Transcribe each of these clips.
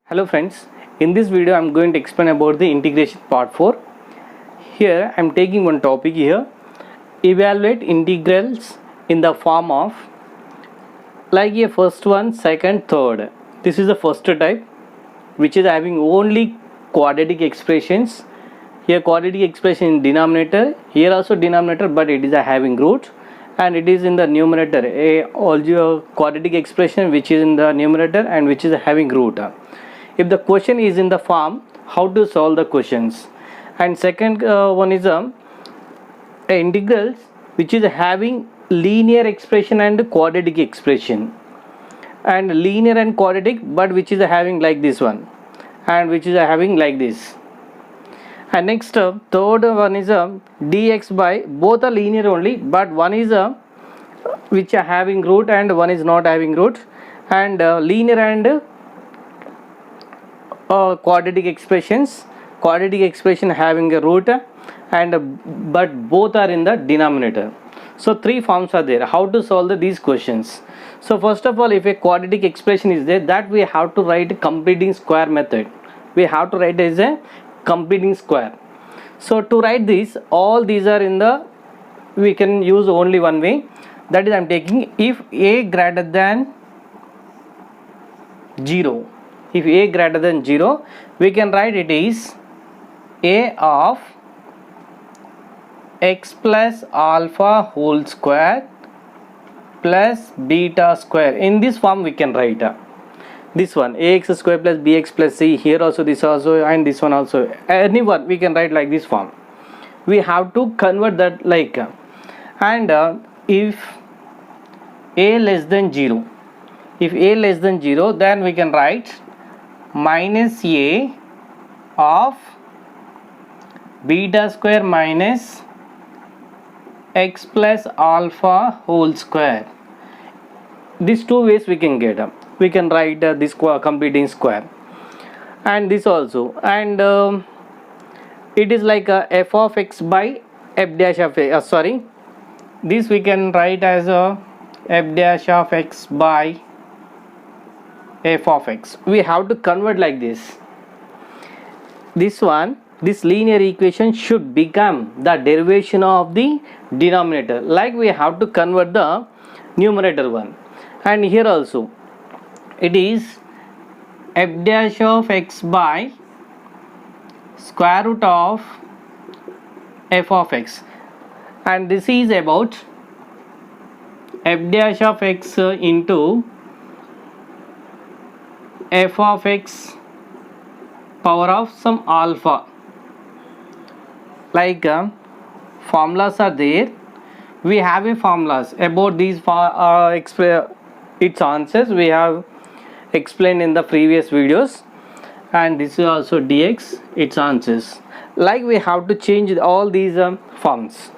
Hello friends, in this video I am going to explain about the integration part 4. Here I am taking one topic here. Evaluate integrals in the form of like a first one, second, third. This is the first type which is having only quadratic expressions. Here quadratic expression in denominator, here also denominator, but it is a having root, and it is in the numerator also quadratic expression which is in the numerator and which is having root. If the question is in the form, how to solve the questions. And second one is integrals which is having linear expression and quadratic expression, and linear and quadratic but which is having like this one and which is having like this. And next third one is dx by, both are linear only, but one is which are having root and one is not having root, and linear and quadratic expression having a root and but both are in the denominator. So three forms are there. How to solve these questions? So first of all, if a quadratic expression is there, that we have to write completing square method. We have to write as a completing square. So to write this, all these are in the, we can use only one way, that is I am taking if a greater than 0. If a greater than 0, we can write it is a of x plus alpha whole square plus beta square. In this form we can write this one, ax square plus bx plus c. Here also this also, and this one also, anyone we can write like this form. We have to convert that like and if a less than 0, if a less than 0, then we can write minus a of beta square minus x plus alpha whole square. These two ways we can get we can write this completing square, and this also, and it is like f of x by f dash of x, this we can write as a f dash of x by f of x. We have to convert like this. This one, this linear equation should become the derivation of the denominator, like we have to convert the numerator one. And here also it is f dash of x by square root of f of x, and this is about f dash of x into f of x power of some alpha. Like formulas are there. We have a formulas about these its answers we have explained in the previous videos, and this is also dx, its answers. Like we have to change all these forms,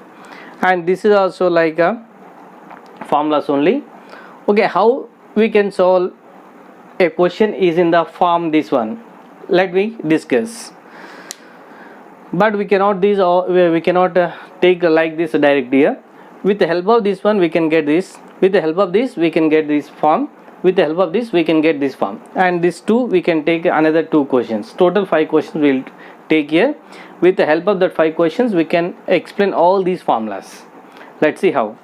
and this is also like formulas only. Okay, how we can solve a question is in the form this one, let me discuss. But we cannot take like this direct here. With the help of this one we can get this, with the help of this we can get this form, with the help of this we can get this form, and this two we can take another 2 questions. Total 5 questions we will take here. With the help of that 5 questions we can explain all these formulas. Let's see how.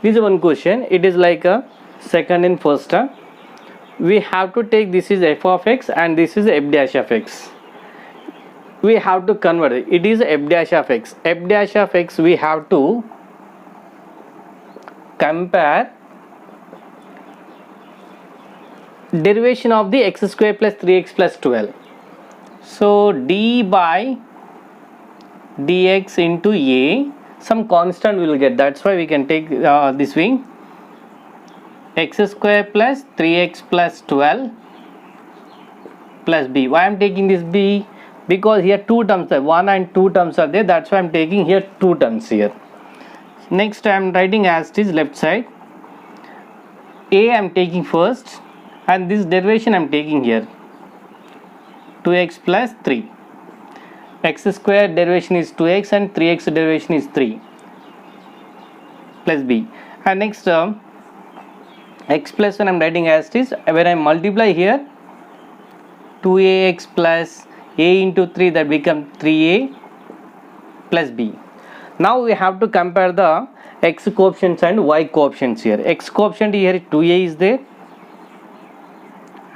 This is one question. It is like a second and first we have to take, this is f of x and this is f dash of x. We have to convert it. It is f dash of x. F dash of x we have to compare derivation of the x square plus 3x plus 12. So d by dx into a, some constant we will get, that's why we can take this way, x square plus 3x plus 12 plus b. Why I am taking this b? Because here 2 terms are, 1 and 2 terms are there, that's why I am taking here 2 terms here. Next I am writing as it is left side. A I am taking first, and this derivation I am taking here 2x plus 3. X square derivation is 2x and 3x derivation is 3 plus b. And next x plus 1 I am writing as it is. When I multiply here 2ax plus a into 3, that become 3a plus b. Now we have to compare the x coefficients and y coefficients here. X coefficient here 2a is there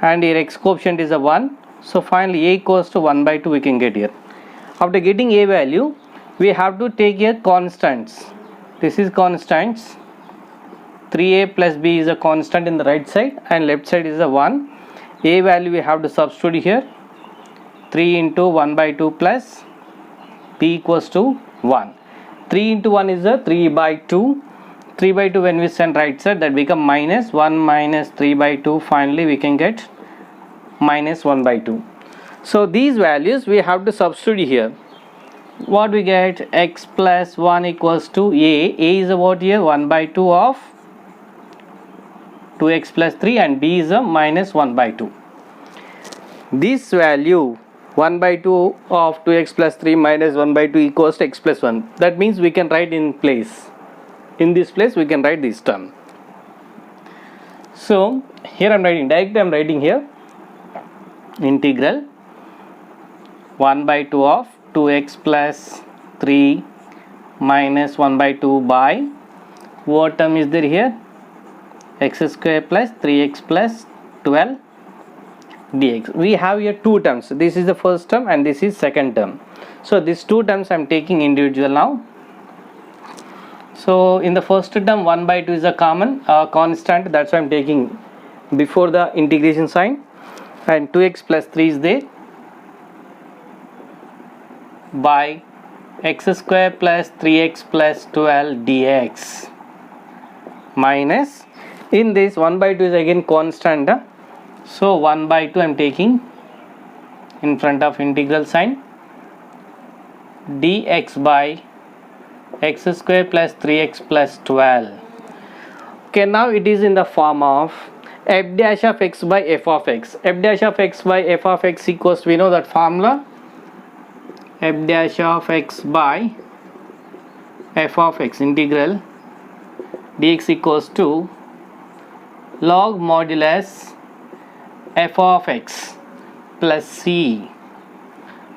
and here x coefficient is a 1. So finally a equals to 1 by 2 we can get here. After getting a value, we have to take here constants. This is constants. 3a plus b is a constant in the right side and left side is a 1. A value we have to substitute here. 3 into 1 by 2 plus b equals to 1. 3 into 1 is a 3 by 2. 3 by 2 when we send right side, that become minus 1 minus 3 by 2. Finally we can get minus 1 by 2. So these values we have to substitute here. What we get? X plus 1 equals to a. A is what here? 1 by 2 of 2x plus 3 and b is a minus 1 by 2. This value 1 by 2 of 2x plus 3 minus 1 by 2 equals to x plus 1. That means we can write in place. In this place we can write this term. So here I am writing, directly I am writing here integral 1 by 2 of 2x plus 3 minus 1 by 2 by, what term is there here? X square plus 3x plus 12 dx. We have here two terms. This is the first term and this is second term. So these two terms I am taking individual now. So in the first term 1 by 2 is a common constant, that's why I am taking before the integration sign, and 2x plus 3 is there by x square plus 3x plus 12 dx minus, in this 1 by 2 is again constant, so 1 by 2 I am taking in front of integral sign, dx by x square plus 3x plus 12. Okay, now it is in the form of f dash of x by f of x. F dash of x by f of x equals, we know that formula, f dash of x by f of x integral dx equals to log modulus f of x plus c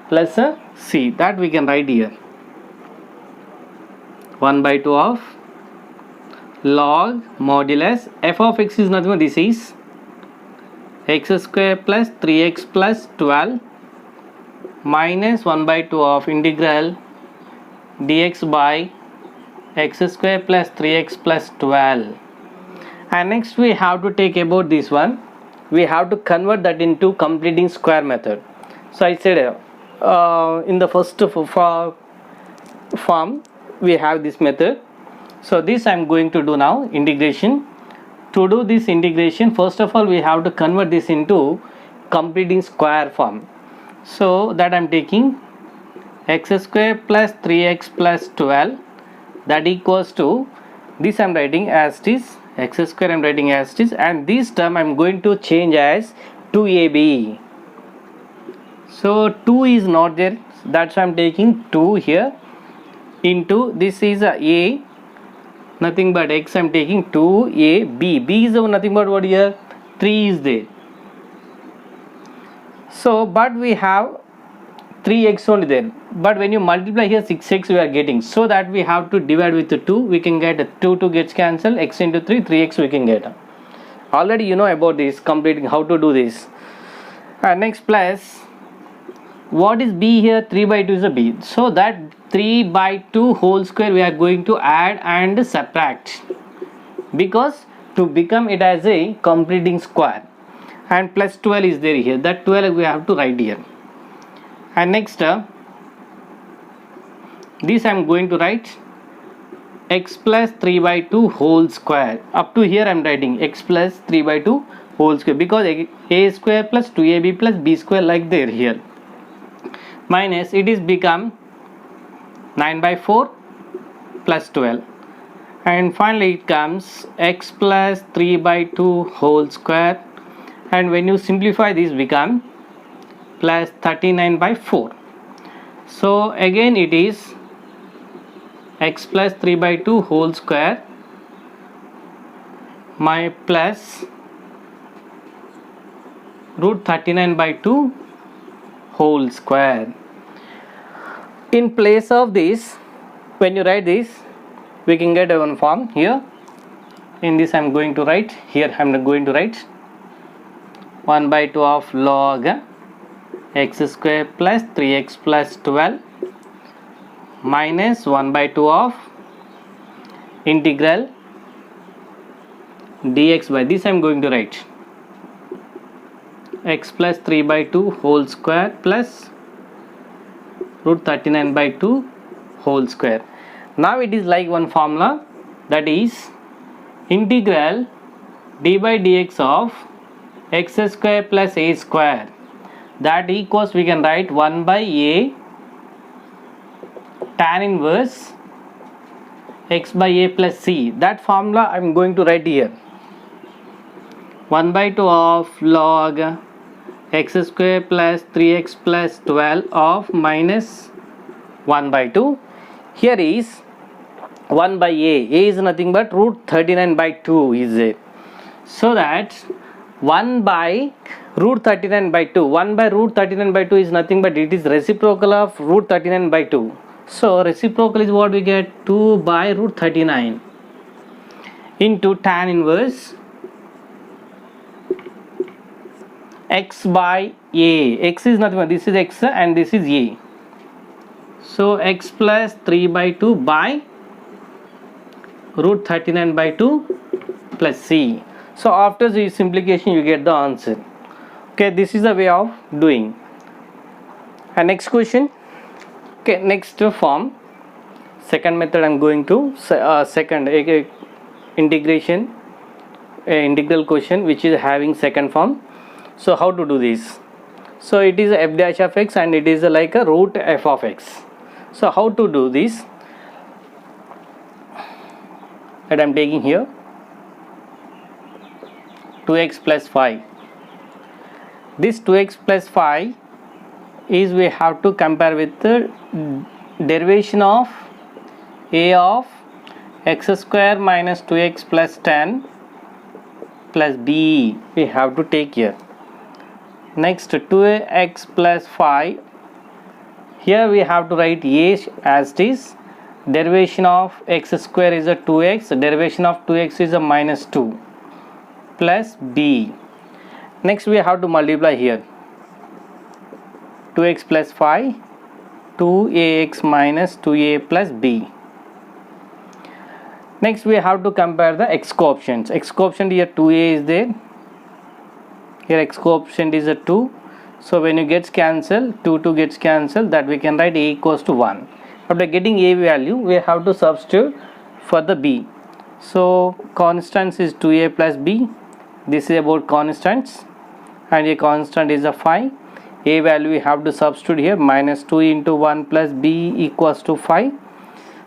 plus c, that we can write here 1 by 2 of log modulus f of x is nothing but this is x square plus 3x plus 12 minus 1 by 2 of integral dx by x square plus 3x plus 12. And next we have to take about this one, we have to convert that into completing square method. So I said in the first form we have this method. So this I am going to do now, integration. To do this integration, first of all we have to convert this into completing square form. So that I am taking x square plus 3x plus 12, that equals to, this I am writing as it is, x square I am writing as it is, and this term I am going to change as 2ab. So 2 is not there, that's why I am taking 2 here into, this is a nothing but x, I am taking 2ab. B is nothing but what here? 3 is there. So but we have 3x only there, but when you multiply here 6x we are getting, so that we have to divide with 2, we can get 2 gets cancelled, x into 3, 3x we can get. Already you know about this, completing how to do this. And next plus, what is b here? 3 by 2 is a b, so that 3 by 2 whole square we are going to add and subtract, because to become it as a completing square, and plus 12 is there here, that 12 we have to write here. And next this I am going to write x plus 3 by 2 whole square. Up to here I am writing x plus 3 by 2 whole square, because a square plus 2ab plus b square like there here, minus it is become 9 by 4 plus 12, and finally it comes x plus 3 by 2 whole square, and when you simplify this become plus 39 by 4. So again it is x plus 3 by 2 whole square my plus root 39 by 2 whole square. In place of this, when you write this, we can get one form here. In this I am going to write, here I am going to write 1 by 2 of log x square plus 3x plus 12 minus 1 by 2 of integral dx by this I am going to write x plus 3 by 2 whole square plus root 39 by 2 whole square. Now it is like one formula, that is integral d by dx of x square plus a square, that equals we can write 1 by a tan inverse x by a plus c. That formula I am going to write here. 1 by 2 of log x square plus 3x plus 12 of minus 1 by 2. Here is 1 by a is nothing but root 39 by 2 is it. So that 1 by root 39 by 2, 1 by root 39 by 2 is nothing but it is reciprocal of root 39 by 2. So reciprocal is what we get, 2 by root 39 into tan inverse x by a. X is nothing but this is x and this is a. So x plus 3 by 2 by root 39 by 2 plus c. So after the simplification you get the answer. Okay, this is the way of doing. And next question. Okay, next form, second method I am going to second integration integral question which is having second form. So how to do this? So it is f dash of x and it is like a root f of x. So how to do this? That I am taking here 2x plus 5. This 2x plus 5 is we have to compare with the derivation of a of x square minus 2x plus 10 plus b we have to take here. Next 2x plus 5, here we have to write a as it is. Derivation of x square is a 2x, derivation of 2x is a minus 2 plus b. Next we have to multiply here 2x plus 5, 2ax minus 2a plus b. Next we have to compare the x coefficients. X coefficient here 2a is there, here x coefficient is a 2. So when you gets cancelled, 2 gets cancelled, that we can write a equals to 1. After getting a value we have to substitute for the b. So constants is 2a plus b. This is about constants and a constant is a 5. A value we have to substitute here, minus 2 into 1 plus b equals to 5.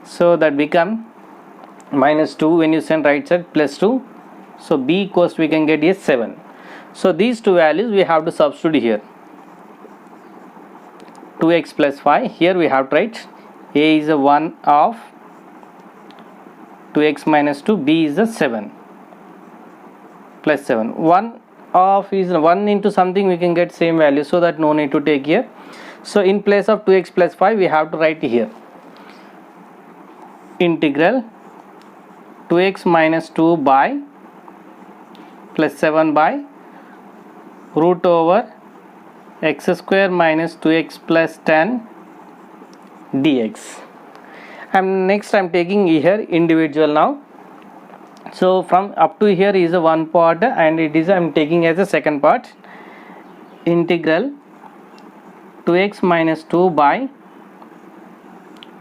So that become minus 2 when you send right side plus 2. So b equals we can get here 7. So these two values we have to substitute here. 2x plus 5, here we have to write a is a 1 of 2x minus 2, b is a 7 plus 7. 1 of is 1 into something we can get same value, so that no need to take here. So in place of 2x plus 5 we have to write here integral 2x minus 2 by plus 7 by root over x square minus 2x plus 10 dx. And next I am taking here individual now. So from up to here is a one part and it is I am taking as a second part. Integral 2x minus 2 by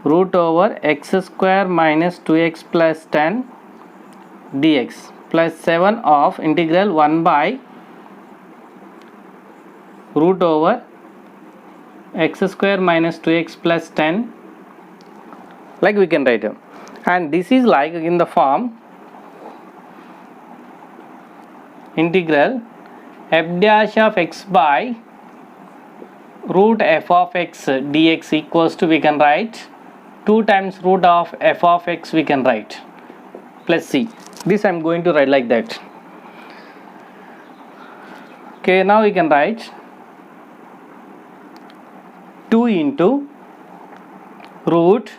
root over x square minus 2x plus 10 dx plus 7 of integral 1 by root over x square minus 2x plus 10, like we can write it. And this is like in the form integral f dash of x by root f of x dx equals to, we can write 2 times root of f of x we can write plus c. This I am going to write like that. Okay, now we can write 2 into root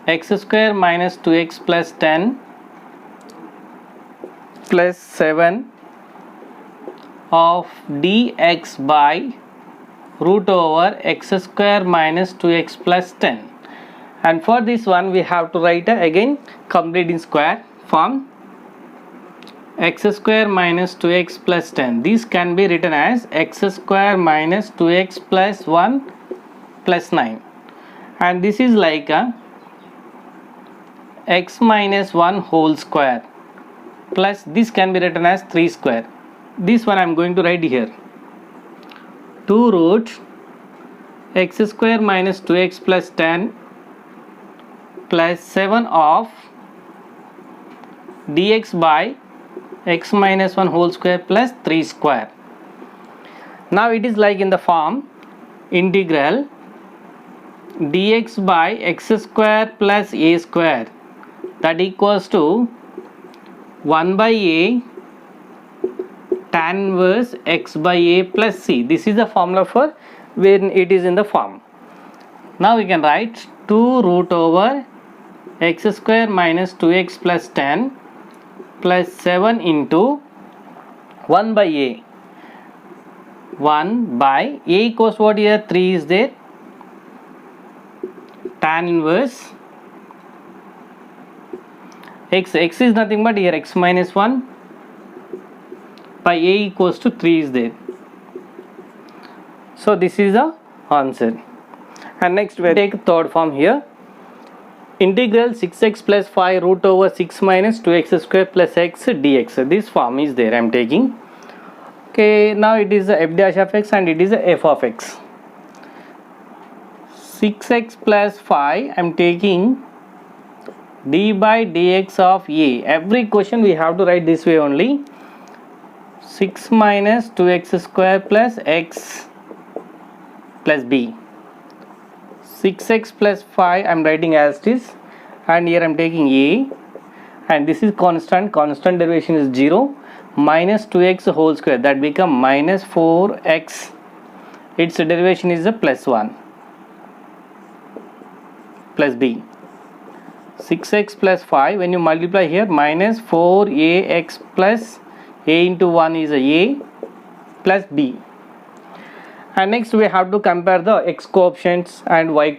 x square minus 2x plus 10 plus 7 of dx by root over x square minus 2x plus 10. And for this one we have to write again complete in square form. X square minus 2x plus 10, this can be written as x square minus 2x plus 1 plus 9, and this is like a x minus 1 whole square plus this can be written as 3 square. This one I am going to write here, 2 root x square minus 2x plus 10 plus 7 of dx by x minus 1 whole square plus 3 square. Now it is like in the form integral dx by x square plus a square, that equals to 1 by a tan inverse x by a plus c. This is the formula for when it is in the form. Now we can write 2 root over x square minus 2x plus 10 plus 7 into 1 by a. 1 by a equals what here? 3 is there. Tan inverse x is nothing but here x minus 1 by a equals to 3 is there. So this is the answer. And next we take third form here. Integral 6x plus 5 root over 6 minus 2x square plus x dx. This form is there I am taking. Okay, now it is f dash of x and it is f of x. 6x plus 5 I am taking d by dx of a. Every question we have to write this way only. 6 minus 2x square plus x plus b. 6x plus 5 I am writing as it is, and here I am taking a, and this is constant derivation is 0, minus 2x whole square, that become minus 4x, its derivation is a plus 1 plus b. 6x plus 5 when you multiply here, minus 4ax plus a into 1 is a plus b. And next we have to compare the x coefficients and y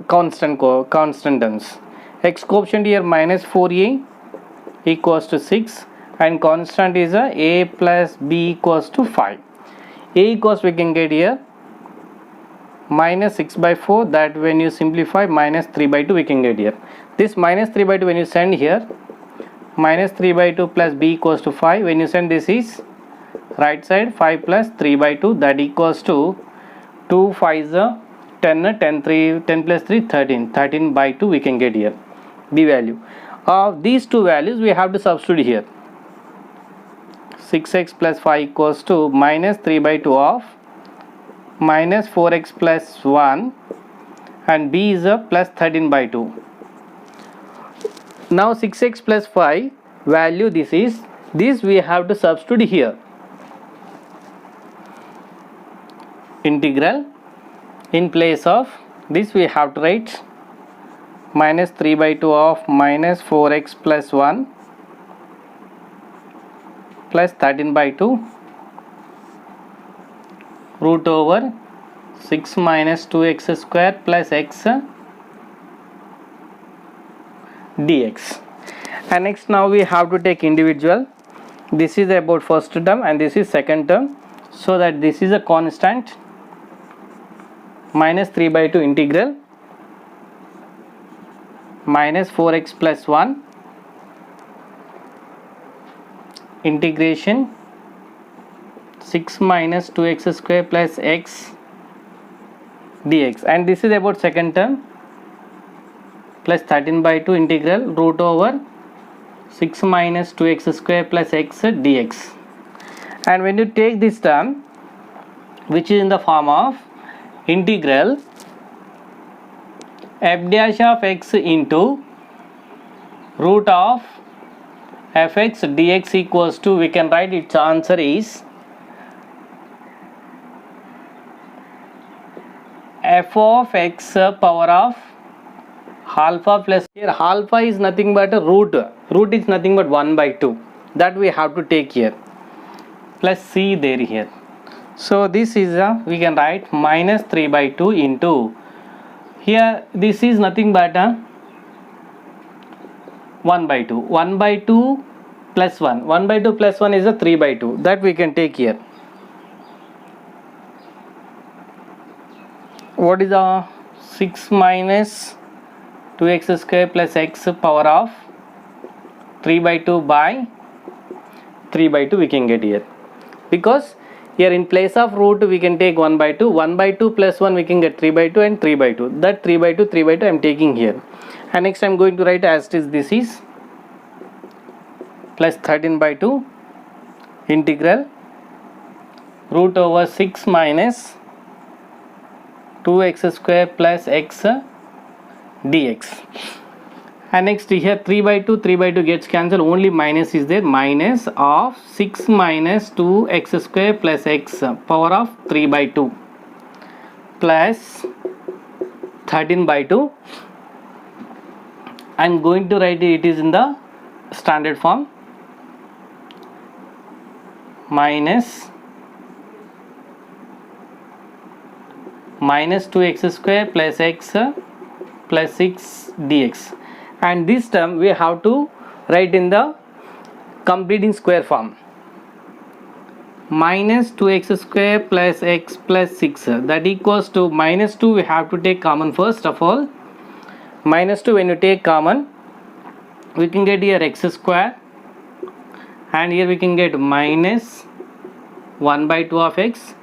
constant terms. X coefficient here minus 4a equals to 6, and constant is a plus b equals to 5. A equals we can get here minus 6 by 4, that when you simplify minus 3 by 2 we can get here. This minus 3 by 2 when you send here, minus 3 by 2 plus b equals to 5. When you send this is right side, 5 plus 3 by 2, that equals to 2 5 is 10, 10 plus 3 13 by 2 we can get here the value of these two values. We have to substitute here. 6x plus 5 equals to minus 3 by 2 of minus 4x plus 1, and b is a plus 13 by 2. Now 6x plus 5 value, this we have to substitute here. Integral, in place of this we have to write minus 3 by 2 of minus 4x plus 1 plus 13 by 2 root over 6 minus 2x square plus x dx. And next now we have to take individual. This is about first term and this is second term, so that this is a constant. Minus 3 by 2 integral minus 4x plus 1 integration 6 minus 2x square plus x dx, and this is about second term plus 13 by 2 integral root over 6 minus 2x square plus x dx. And when you take this term, which is in the form of integral f dash of x into root of fx dx equals to, we can write its answer is f of x power of alpha plus, here alpha is nothing but a root is nothing but 1 by 2, that we have to take here, plus c there here. So this is we can write minus 3 by 2 into, here this is nothing but 1 by 2, 1 by 2 plus 1, 1 by 2 plus 1 is a 3 by 2, that we can take here. What is 6 minus 2x square plus x power of 3 by 2 by 3 by 2 we can get here, because here in place of root we can take 1 by 2, 1 by 2 plus 1 we can get 3 by 2 and 3 by 2, that 3 by 2 I am taking here. And next I am going to write as it is, this is plus 13 by 2 integral root over 6 minus 2x square plus x dx. And next here 3 by 2 gets cancelled, only minus is there, minus of 6 minus 2x square plus x power of 3 by 2 plus 13 by 2. I am going to write it is in the standard form, minus 2x square plus x plus 6 dx. And this term we have to write in the completing square form, minus 2x square plus x plus 6, that equals to minus 2 we have to take common first of all. Minus 2 when you take common, we can get here x square, and here we can get minus 1 by 2 of x,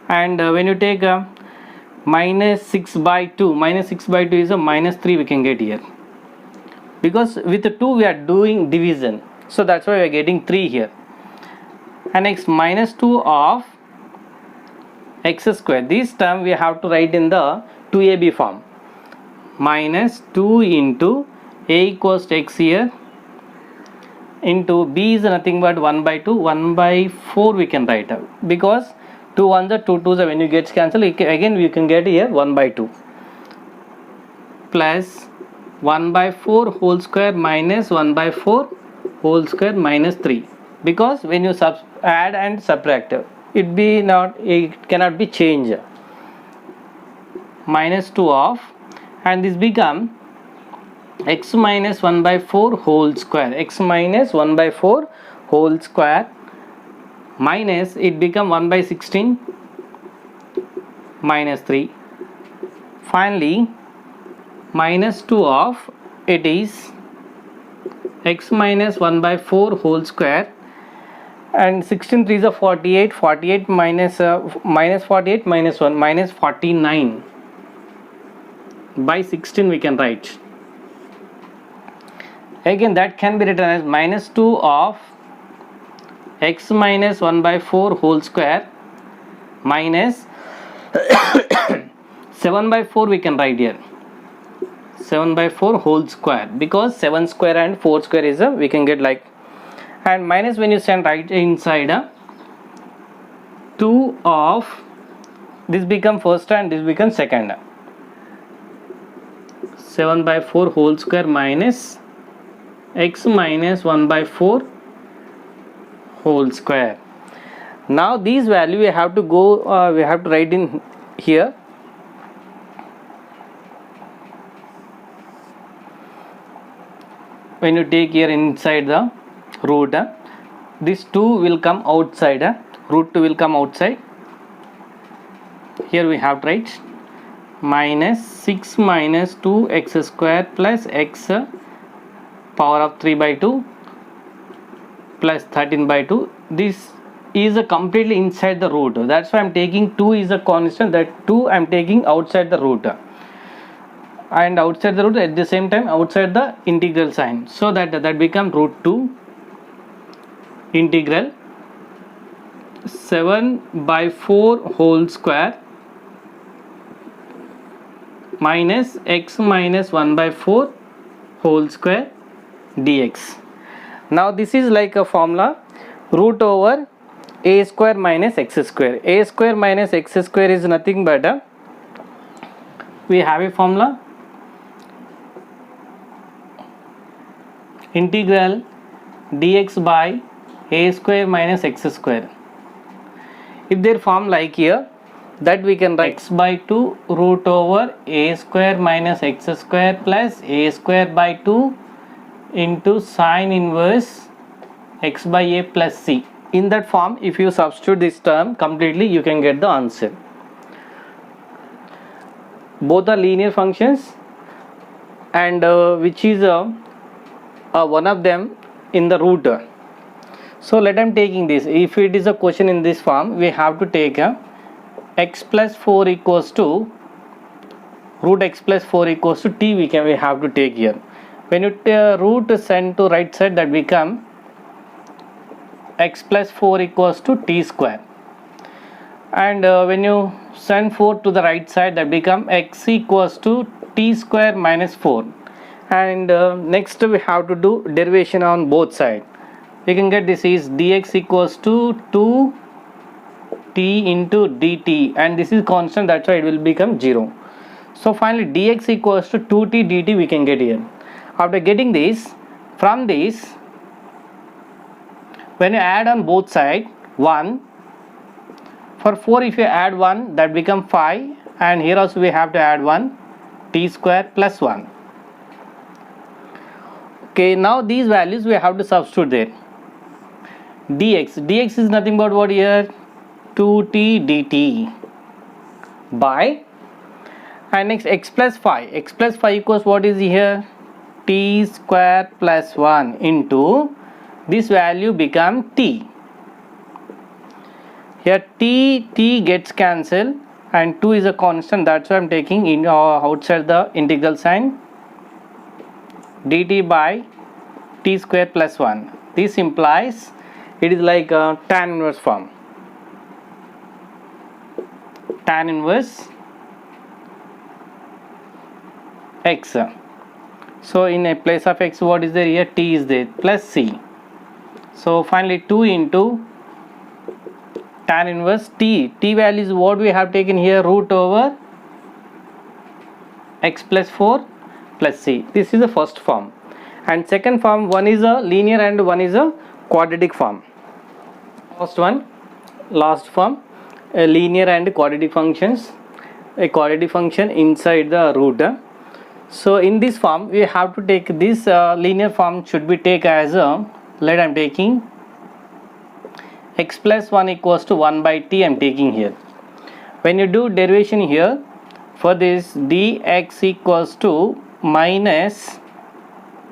and when you take minus 6 by 2 is a minus 3 we can get here, because with the 2 we are doing division, so that's why we are getting 3 here. And next minus 2 of x square, this term we have to write in the 2ab form, minus 2 into a equals to x here into b is nothing but 1 by 2, 1 by 4 we can write out, because 2 1s are 2 2s are, when you get cancelled again we can get here 1 by 2 plus 1 by 4 whole square minus 1 by 4 whole square minus 3, because when you add and subtract it cannot be changed, minus 2 of, and this become x minus 1 by 4 whole square, x minus 1 by 4 whole square minus, it become 1 by 16 minus 3. Finally minus 2 of, it is x minus 1 by 4 whole square, and 16 3s are 48, 48 minus minus 48 minus 1 minus 49 by 16 we can write. Again that can be written as minus 2 of x minus 1 by 4 whole square minus 7 by 4 we can write here, 7 by 4 whole square, because 7 square and 4 square is we can get like, and minus when you stand right inside 2 of, this become first and this become second, 7 by 4 whole square minus x minus 1 by 4 whole square. Now these value we have to go we have to write in here, when you take here inside the root, this 2 will come outside, root 2 will come outside, here we have to write minus 6 minus 2x square plus x power of 3 by 2 plus 13 by 2. This is a completely inside the root, that's why I am taking 2 is a constant, that 2 I am taking outside the root, and outside the root at the same time outside the integral sign, so that becomes root 2 integral 7 by 4 whole square minus x minus 1 by 4 whole square dx. Now this is like a formula, root over a square minus x square. A square minus x square is nothing but we have a formula, integral dx by a square minus x square. If their form like here, that we can write x by 2 root over a square minus x square plus a square by 2 into sine inverse x by a plus c. In that form, if you substitute this term completely, you can get the answer. Both are linear functions, and which is one of them in the root. So let them taking this. If it is a question in this form, we have to take x plus 4 equals to root x plus 4 equals to t. We have to take here. When you root send to right side, that become x plus 4 equals to t square, and when you send 4 to the right side, that become x equals to t square minus 4. And next we have to do derivation on both sides. We can get this is dx equals to 2t into dt, and this is constant, that's why it will become 0. So finally dx equals to 2t dt we can get here. After getting this, from this, when you add on both sides 1, for 4 if you add 1, that become 5, and here also we have to add 1, t square plus 1. Okay, now these values we have to substitute there. Dx is nothing but what here, 2t dt by, and next x plus 5 equals what is here, t square plus 1 into this value become t. Here t gets cancelled and 2 is a constant, that's why I am taking in outside the integral sign, dt by t square plus 1. This implies it is like a tan inverse form. Tan inverse x. So in a place of x, what is there here, t is there plus c. So finally 2 into tan inverse t value is what we have taken here, root over x plus 4 plus c. This is the first form. And second form, one is a linear and one is a quadratic form. Last form, a linear and quadratic functions. A quadratic function inside the root. So in this form we have to take this linear form should be take as a, let I am taking x plus 1 equals to 1 by t I am taking here. When you do derivation here, for this dx equals to minus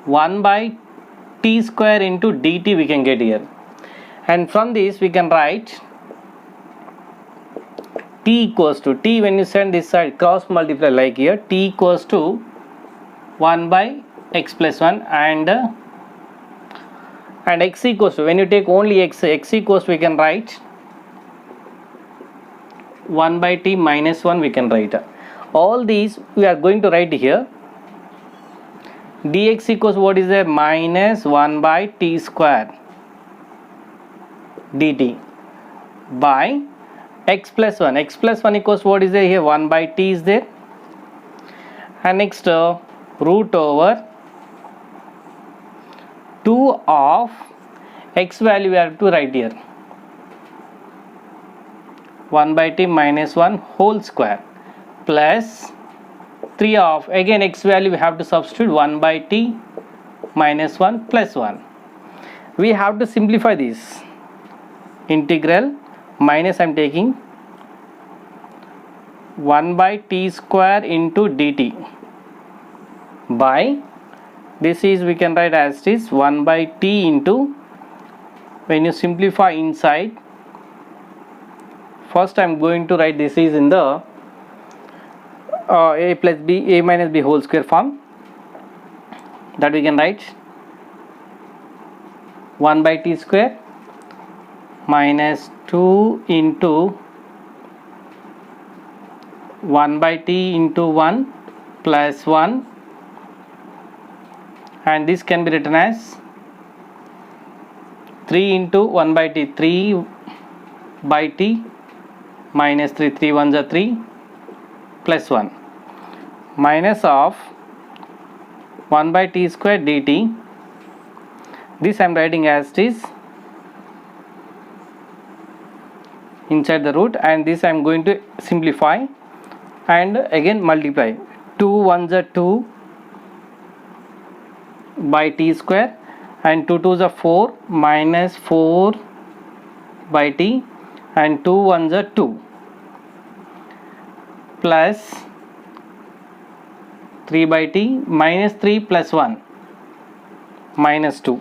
1 by t square into dt we can get here, and from this we can write t equals to, t when you send this side cross multiply like here, t equals to 1 by x plus 1 and x equals to, when you take only x equals to, we can write 1 by t minus 1 we can write. All these we are going to write here. Dx equals what is there, minus 1 by t square dt by x plus 1 equals what is there here, 1 by t is there, and next root over 2 of x value we have to write here, 1 by t minus 1 whole square plus 3 of, again x value we have to substitute, 1 by t minus 1 plus 1. We have to simplify this integral minus I am taking 1 by t square into dt by, this is we can write as this 1 by t into, when you simplify inside, first I am going to write this is in the a plus b, a minus b whole square form, that we can write 1 by t square minus 2 into 1 by t into 1 plus 1, and this can be written as 3 into 1 by t, 3 by t minus 3, 3 1s are 3 plus 1 minus of 1 by t square dt. This I am writing as it is inside the root, and this I am going to simplify and again multiply. 2 1s are 2 by t square and 2 2s are 4 minus 4 by t and 2 1s are 2 plus 3 by t minus 3 plus 1 minus 2,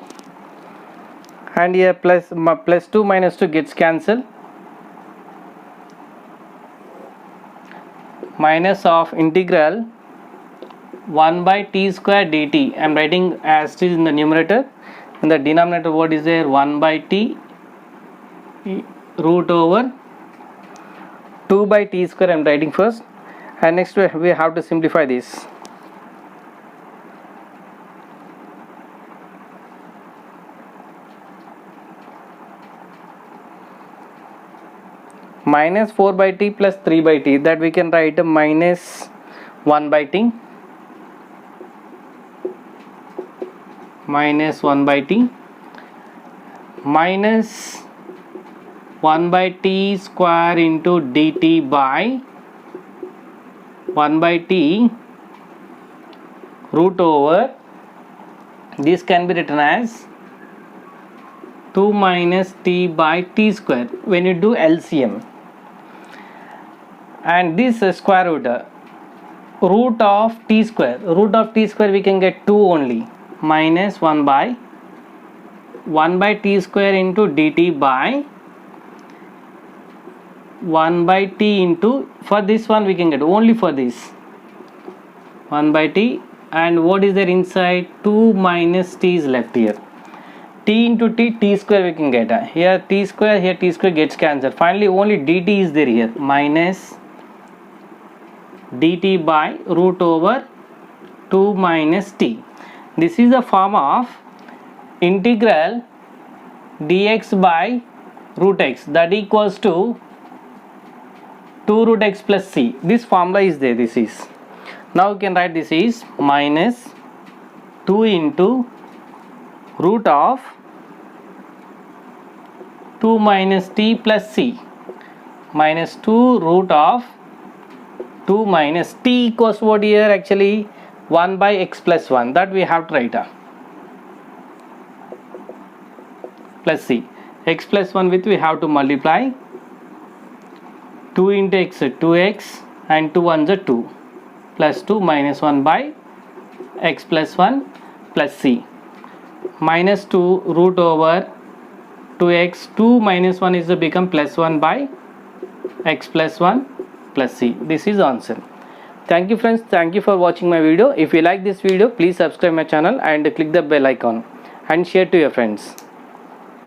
and here plus 2 minus 2 gets cancelled. Minus of integral 1 by t square dt. I am writing as it is in the numerator. In the denominator, what is there? 1 by t root over 2 by t square I am writing first, and next we have to simplify this. Minus 4 by t plus 3 by t, that we can write minus 1 by t minus 1 by t minus 1 by t square into dt by 1 by t root over, this can be written as 2 minus t by t square when you do LCM, and this square root of t square, we can get 2 only, minus 1 by t square into dt by 1 by t into, for this one we can get only for this 1 by t, and what is there inside? 2 minus t is left here. T into t square we can get, here t square gets cancelled. Finally only dt is there here, minus dt by root over 2 minus t. This is the form of integral dx by root x, that equals to 2 root x plus c. This formula is there. This is, now we can write this is minus 2 into root of 2 minus t plus c minus 2 root of 2 minus t equals what here? Actually 1 by x plus 1, that we have to write plus c. X plus 1 with we have to multiply. 2 into x 2x and 2 1s are 2 plus 2 minus 1 by x plus 1 plus c minus 2 root over 2x, 2 minus 1 is to become plus 1 by x plus 1 plus c. This is answer. Thank you friends, thank you for watching my video. If you like this video, please subscribe my channel and click the bell icon and share to your friends.